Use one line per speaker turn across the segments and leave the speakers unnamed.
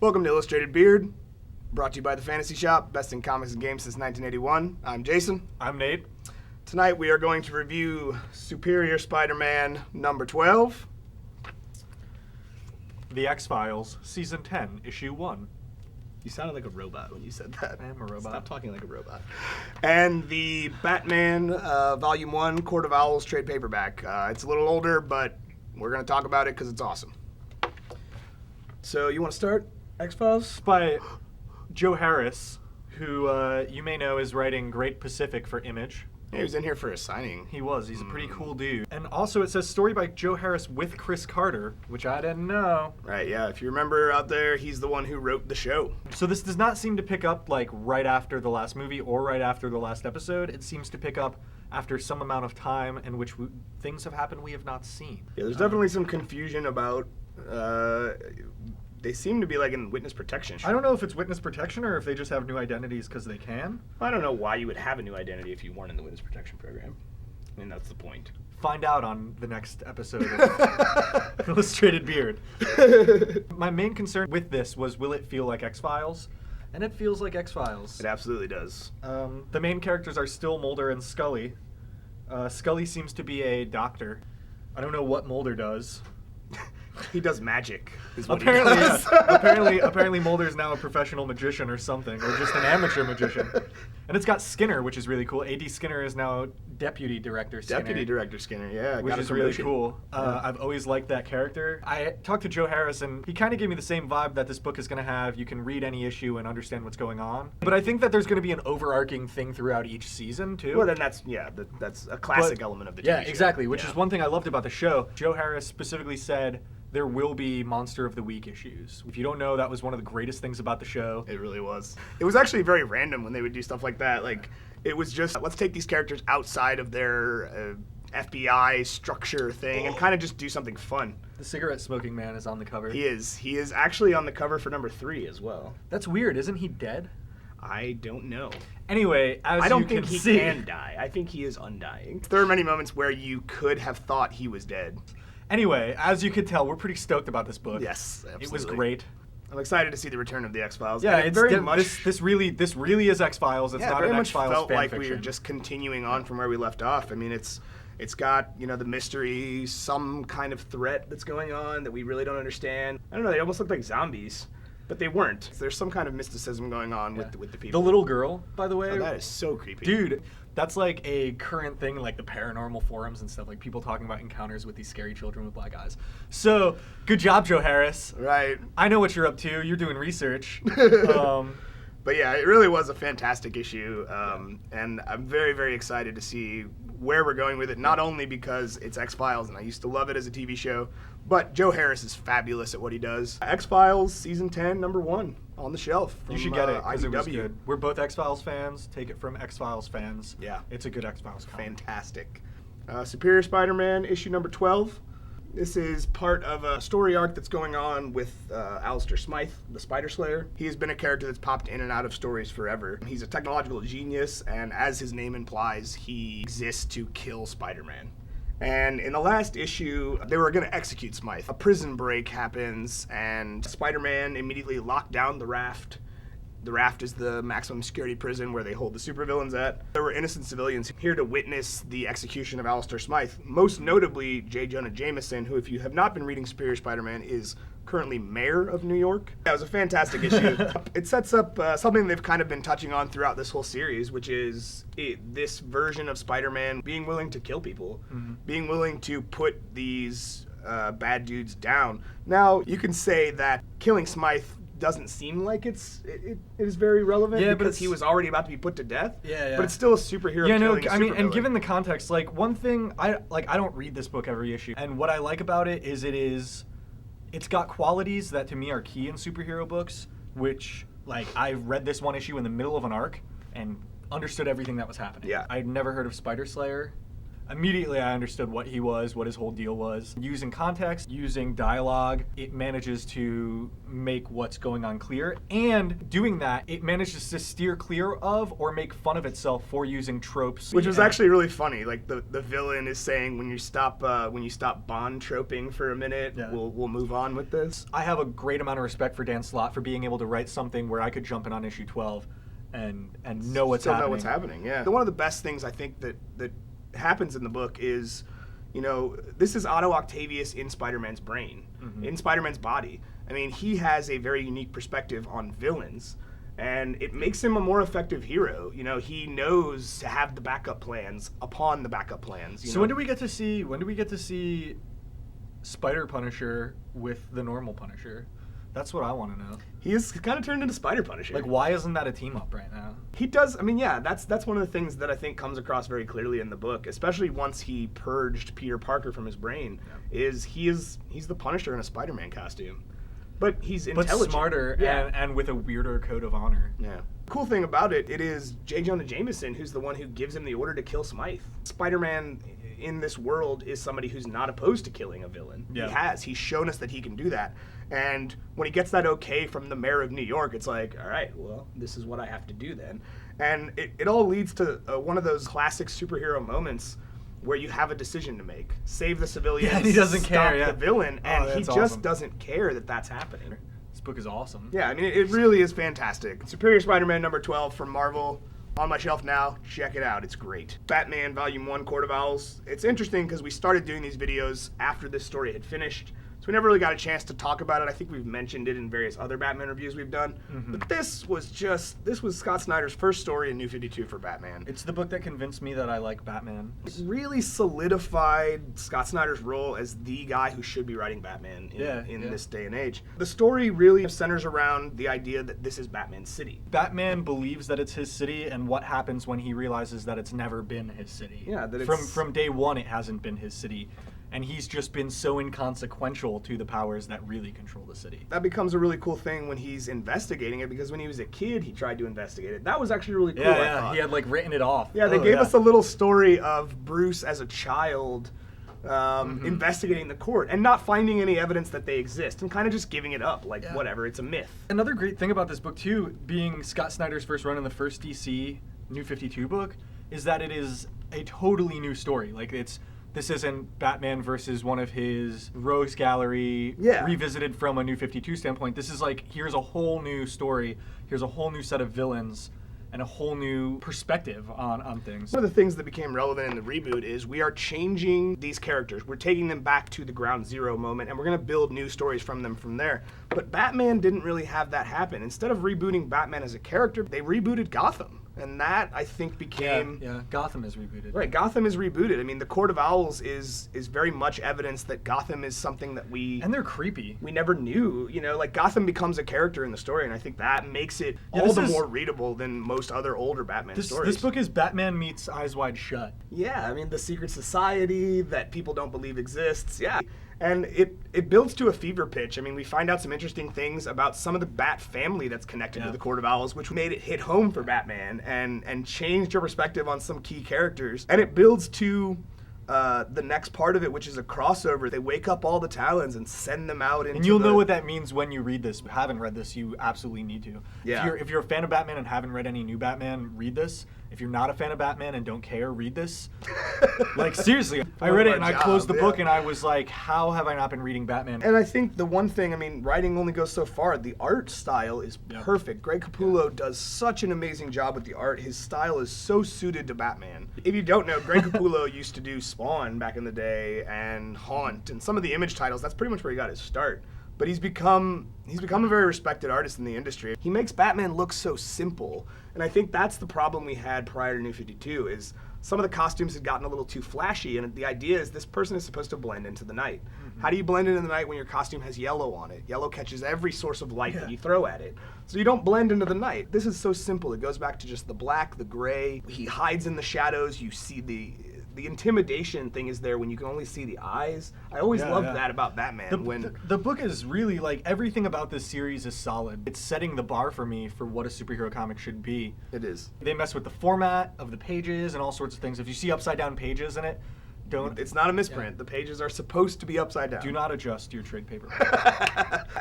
Welcome to Illustrated Beard, brought to you by the Fantasy Shop, best in comics and games since 1981. I'm Jason.
I'm Nate.
Tonight we are going to review Superior Spider-Man number 12.
The X-Files, Season 10, Issue 1.
You sounded like a robot when you said that.
I am a robot.
Stop talking like a robot. And the Batman Volume 1 Court of Owls trade paperback. It's a little older, but we're going to talk about it because it's awesome. So you want to start? X-Files?
By Joe Harris, who you may know is writing Great Pacific for Image.
Yeah, he was in here for a signing.
He was. He's a pretty cool dude. And also it says story by Joe Harris with Chris Carter, which I didn't know.
Right, yeah. If you remember out there, he's the one who wrote the show.
So this does not seem to pick up like right after the last movie or right after the last episode. It seems to pick up after some amount of time in which things have happened we have not seen.
Yeah, there's definitely some confusion about... They seem to be like in witness protection.
I don't know if it's witness protection or if they just have new identities because they can.
I don't know why you would have a new identity if you weren't in the witness protection program. I mean, that's the point.
Find out on the next episode of Illustrated Beard. My main concern with this was, will it feel like X-Files? And it feels like X-Files.
It absolutely does.
The main characters are still Mulder and Scully. Scully seems to be a doctor. I don't know what Mulder does.
He does magic, is what
Apparently,
he does.
yeah. Apparently Mulder's now a professional magician or something, or just an amateur magician. And it's got Skinner, which is really cool. A.D. Skinner is now Deputy Director Skinner.
Deputy Director Skinner, yeah.
Which is really cool. I've always liked that character. I talked to Joe Harris, and he kind of gave me the same vibe that this book is going to have. You can read any issue and understand what's going on. But I think that there's going to be an overarching thing throughout each season, too.
Well, then that's a classic element of the TV show.
Yeah, exactly, which is one thing I loved about the show. Joe Harris specifically said there will be Monster of the Week issues. If you don't know, that was one of the greatest things about the show.
It really was. It was actually very random when they would do stuff like that. Like, it was just, let's take these characters outside of their FBI structure thing and kind of just do something fun.
The cigarette smoking man is on the cover.
He is. He is actually on the cover for number 3 as well.
That's weird. Isn't he dead?
I don't know.
Anyway, as
I don't
you
think
can
he
see,
can die. I think he is undying. There are many moments where you could have thought he was dead.
Anyway, as you can tell, we're pretty stoked about this book.
Yes, absolutely.
It was great.
I'm excited to see the return of the X-Files.
Yeah,
it's
very
much.
This really is X-Files. It's not an X-Files
felt
fan
like
fiction.
we were just continuing on from where we left off. I mean, it's got, the mystery, some kind of threat that's going on that we really don't understand. I don't know. They almost look like zombies, but they weren't. There's some kind of mysticism going on with the people.
The little girl, by the way.
Oh, that is so creepy,
dude. That's like a current thing, like the paranormal forums and stuff, like people talking about encounters with these scary children with black eyes. So, good job, Joe Harris.
Right.
I know what you're up to. You're doing research.
But yeah, it really was a fantastic issue, and I'm very, very excited to see where we're going with it, not only because it's X-Files, and I used to love it as a TV show, but Joe Harris is fabulous at what he does. X-Files Season 10, number 1, on the shelf from
You should get it, because it was
IDW.
good. We're both X-Files fans. Take it from X-Files fans.
Yeah.
It's a good X-Files comic.
Fantastic. Superior Spider-Man, issue number 12. This is part of a story arc that's going on with Alistair Smythe, the Spider Slayer. He has been a character that's popped in and out of stories forever. He's a technological genius, and as his name implies, he exists to kill Spider-Man. And in the last issue, they were going to execute Smythe. A prison break happens, and Spider-Man immediately locked down the Raft. The Raft is the maximum security prison where they hold the supervillains at. There were innocent civilians here to witness the execution of Alistair Smythe, most notably J. Jonah Jameson, who, if you have not been reading Superior Spider-Man, is currently mayor of New York. That was a fantastic issue. It sets up something they've kind of been touching on throughout this whole series, which is this version of Spider-Man being willing to kill people, being willing to put these bad dudes down. Now, you can say that killing Smythe doesn't seem like it is very relevant because he was already about to be put to death.
Yeah.
But it's still a superhero killing a supervillain.
And given the context, like one thing I don't read this book every issue, and what I like about it is it's got qualities that to me are key in superhero books, which like I read this one issue in the middle of an arc and understood everything that was happening.
Yeah.
I'd never heard of Spider Slayer. Immediately I understood what he was, what his whole deal was. Using context, using dialogue, it manages to make what's going on clear. And doing that, it manages to steer clear of or make fun of itself for using tropes.
Which was actually really funny. Like the villain is saying, when you stop Bond troping for a minute, we'll move on with this.
I have a great amount of respect for Dan Slott for being able to write something where I could jump in on issue 12 and know what's happening.
Know what's happening, yeah. One of the best things I think that happens in the book is, this is Otto Octavius in Spider-Man's brain, in Spider-Man's body. I mean, he has a very unique perspective on villains, and it makes him a more effective hero. He knows to have the backup plans upon the backup plans.
So when do we get to see Spider Punisher with the normal Punisher? That's what I want to know.
He is kind of turned into Spider Punisher.
Like, why isn't that a team up right now?
He does. I mean, yeah, that's one of the things that I think comes across very clearly in the book, especially once he purged Peter Parker from his brain. He's the Punisher in a Spider-Man costume, but he's intelligent,
but smarter, and with a weirder code of honor.
Yeah. Cool thing about it is J. Jonah Jameson, who's the one who gives him the order to kill Smythe. Spider-Man in this world is somebody who's not opposed to killing a villain. Yeah. He's shown us that he can do that. And when he gets that okay from the mayor of New York, it's like, all right, well, this is what I have to do then. And it all leads to one of those classic superhero moments where you have a decision to make. Save the civilians,
and he doesn't
stop
care,
the villain, and he just
awesome.
Doesn't care that that's happening.
This book is awesome.
Yeah, I mean, it really is fantastic. Superior Spider-Man number 12 from Marvel. On my shelf now. Check it out. It's great. Batman Volume 1, Court of Owls. It's interesting because we started doing these videos after this story had finished, so we never really got a chance to talk about it. I think we've mentioned it in various other Batman reviews we've done. But this was Scott Snyder's first story in New 52 for Batman.
It's the book that convinced me that I like Batman.
It really solidified Scott Snyder's role as the guy who should be writing Batman in this day and age. The story really centers around the idea that this is Batman's city.
Batman believes that it's his city, and what happens when he realizes that it's never been his city.
Yeah, that
from day one it hasn't been his city. And he's just been so inconsequential to the powers that really control the city.
That becomes a really cool thing when he's investigating it, because when he was a kid, he tried to investigate it. That was actually really cool, I thought.
He had, written it off.
Yeah, they gave us a little story of Bruce as a child investigating the court and not finding any evidence that they exist and kind of just giving it up, whatever, it's a myth.
Another great thing about this book, too, being Scott Snyder's first run in the first DC New 52 book, is that it is a totally new story. This isn't Batman versus one of his rogues gallery revisited from a New 52 standpoint. This is here's a whole new story, here's a whole new set of villains, and a whole new perspective on things.
One of the things that became relevant in the reboot is we are changing these characters. We're taking them back to the ground zero moment, and we're going to build new stories from them from there. But Batman didn't really have that happen. Instead of rebooting Batman as a character, they rebooted Gotham. And that, I think, became...
Yeah, Gotham is rebooted.
Right, Gotham is rebooted. I mean, the Court of Owls is very much evidence that Gotham is something that we...
And they're creepy.
We never knew. Gotham becomes a character in the story, and I think that makes it all the more readable than most other older Batman stories.
This book is Batman meets Eyes Wide Shut.
Yeah, I mean, the secret society that people don't believe exists. Yeah. And it builds to a fever pitch. I mean, we find out some interesting things about some of the Bat family that's connected to the Court of Owls, which made it hit home for Batman and changed your perspective on some key characters. And it builds to the next part of it, which is a crossover. They wake up all the Talons and send them out into
And you'll know what that means when you read this. If you haven't read this, you absolutely need to.
Yeah.
If you're a fan of Batman and haven't read any new Batman, read this. If you're not a fan of Batman and don't care, read this. Seriously, I read it and I closed the book and I was like, how have I not been reading Batman?
And I think the one thing, I mean, writing only goes so far. The art style is perfect. Greg Capullo does such an amazing job with the art. His style is so suited to Batman. If you don't know, Greg Capullo used to do Spawn back in the day and Haunt and some of the Image titles. That's pretty much where he got his start. But he's become a very respected artist in the industry. He makes Batman look so simple. And I think that's the problem we had prior to New 52 is some of the costumes had gotten a little too flashy, and the idea is this person is supposed to blend into the night. How do you blend into the night when your costume has yellow on it? Yellow catches every source of light that you throw at it. So you don't blend into the night. This is so simple. It goes back to just the black, the gray. He hides in the shadows. You see the intimidation thing is there when you can only see the eyes. I always loved that about Batman.
The book is really everything about this series is solid. It's setting the bar for me for what a superhero comic should be.
It is.
They mess with the format of the pages and all sorts of things. If you see upside down pages in it, Don't.
It's not a misprint. The pages are supposed to be upside down.
Do not adjust your trade paper.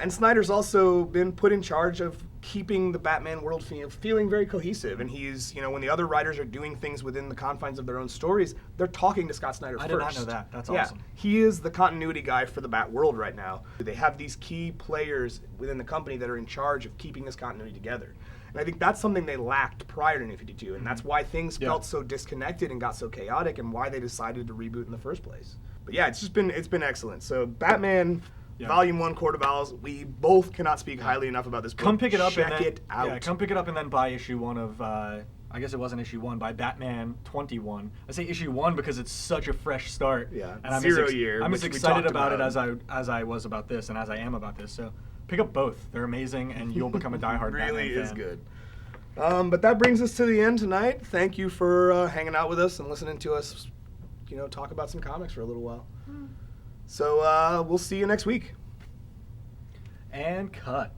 And Snyder's also been put in charge of keeping the Batman world feeling very cohesive. And he's, when the other writers are doing things within the confines of their own stories, they're talking to Scott Snyder first.
I did not know that. That's awesome.
He is the continuity guy for the Bat world right now. They have these key players within the company that are in charge of keeping this continuity together. And I think that's something they lacked prior to New 52, and that's why things felt so disconnected and got so chaotic, and why they decided to reboot in the first place. But yeah, it's been excellent. So Batman, Volume 1, Court of Owls. We both cannot speak highly enough about this book.
Come pick it up
Check
and then,
it out.
Yeah, come pick it up and then buy issue 1 of. I guess it wasn't issue 1 by Batman 21. I say issue 1 because it's such a fresh start.
Yeah,
and I'm
0 year.
I'm as excited about it as I was about this, and as I am about this. So pick up both. They're amazing, and you'll become a diehard Batman fan.
Really is good. But that brings us to the end tonight. Thank you for hanging out with us and listening to us, talk about some comics for a little while. So we'll see you next week.
And cut.